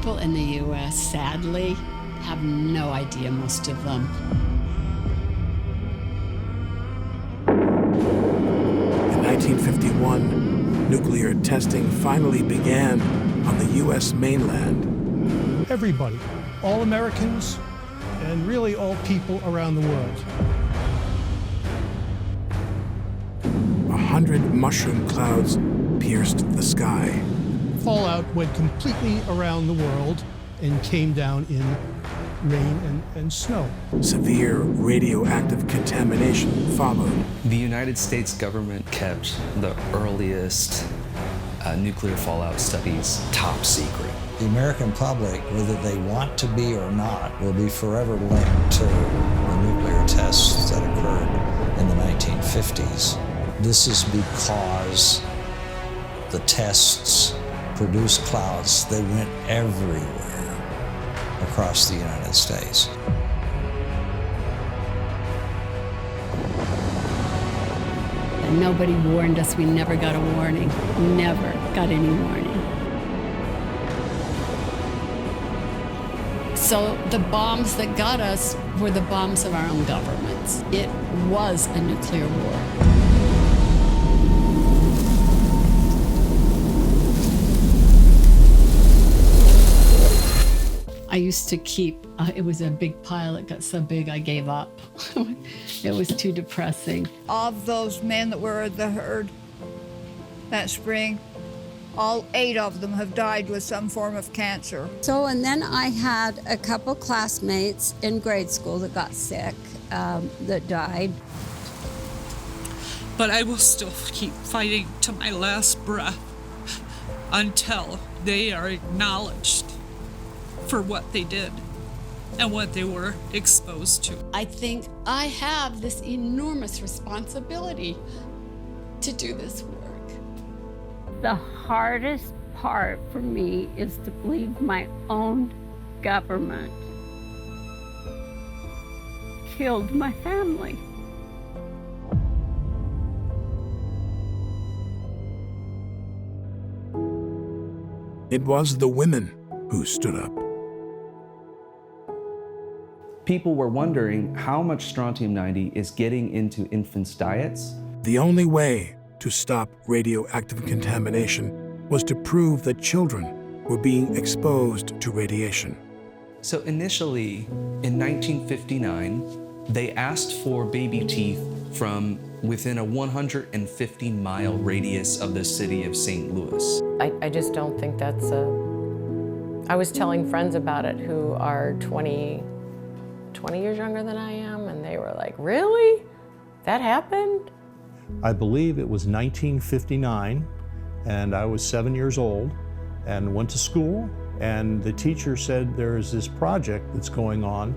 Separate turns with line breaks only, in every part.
people in the U.S., sadly, have no idea, most of them.
In 1951, nuclear testing finally began on the U.S. mainland.
Everybody, all Americans, and really all people around the world.
100 mushroom clouds pierced the sky.
Fallout went completely around the world and came down in rain and snow.
Severe radioactive contamination followed.
The United States government kept the earliest nuclear fallout studies top secret.
The American public, whether they want to be or not, will be forever linked to the nuclear tests that occurred in the 1950s. This is because the tests produced clouds that went everywhere across the United States.
And nobody warned us. We never got a warning. Never got any warning. So the bombs that got us were the bombs of our own governments. It was a nuclear war. I used to keep, it was a big pile. It got so big I gave up. It was too depressing.
Of those men that were at the herd that spring, all 8 of them have died with some form of cancer.
So, and then I had a couple classmates in grade school that got sick, that died.
But I will still keep fighting to my last breath until they are acknowledged for what they did and what they were exposed to.
I think I have this enormous responsibility to do this work.
The hardest part for me is to believe my own government killed my family.
It was the women who stood up.
People were wondering how much strontium-90 is getting into infants' diets.
The only way to stop radioactive contamination was to prove that children were being exposed to radiation.
So initially, in 1959, they asked for baby teeth from within a 150-mile radius of the city of St. Louis.
I just don't think that's I was telling friends about it who are 20 years younger than I am, and they were like, really? That happened?
I believe it was 1959, and I was 7 years old and went to school, and the teacher said there is this project that's going on,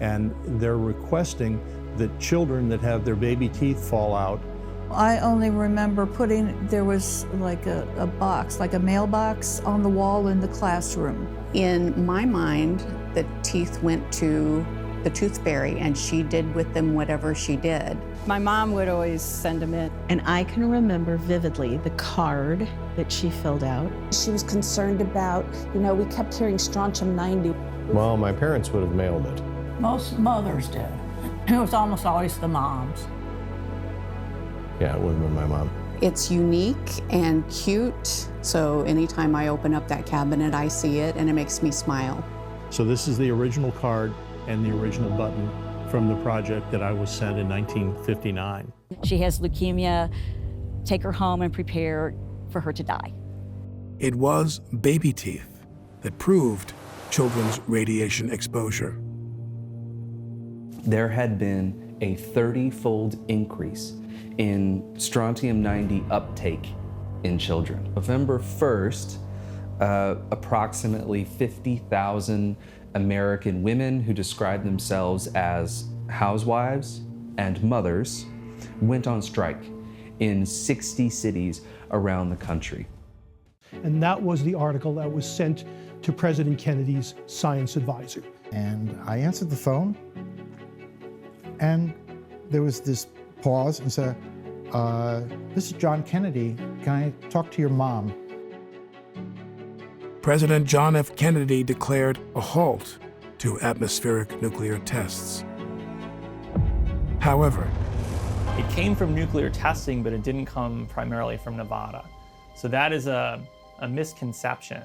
and they're requesting that children that have their baby teeth fall out.
I only remember there was like a box, like a mailbox on the wall in the classroom.
In my mind, the teeth went to the tooth fairy, and she did with them whatever she did.
My mom would always send them in.
And I can remember vividly the card that she filled out.
She was concerned about, we kept hearing strontium-90.
Well, my parents would have mailed it.
Most mothers did. It was almost always the moms.
Yeah, it would have been my mom.
It's unique and cute, so anytime I open up that cabinet, I see it, and it makes me smile.
So this is the original card and the original button from the project that I was sent in 1959.
She has leukemia. Take her home and prepare for her to die.
It was baby teeth that proved children's radiation exposure.
There had been a 30-fold increase in strontium-90 uptake in children. November 1st, approximately 50,000 American women who described themselves as housewives and mothers went on strike in 60 cities around the country.
And that was the article that was sent to President Kennedy's science advisor.
And I answered the phone, and there was this pause and said, this is John Kennedy. Can I talk to your mom?
President John F. Kennedy declared a halt to atmospheric nuclear tests. However,
it came from nuclear testing, but it didn't come primarily from Nevada. So that is a misconception.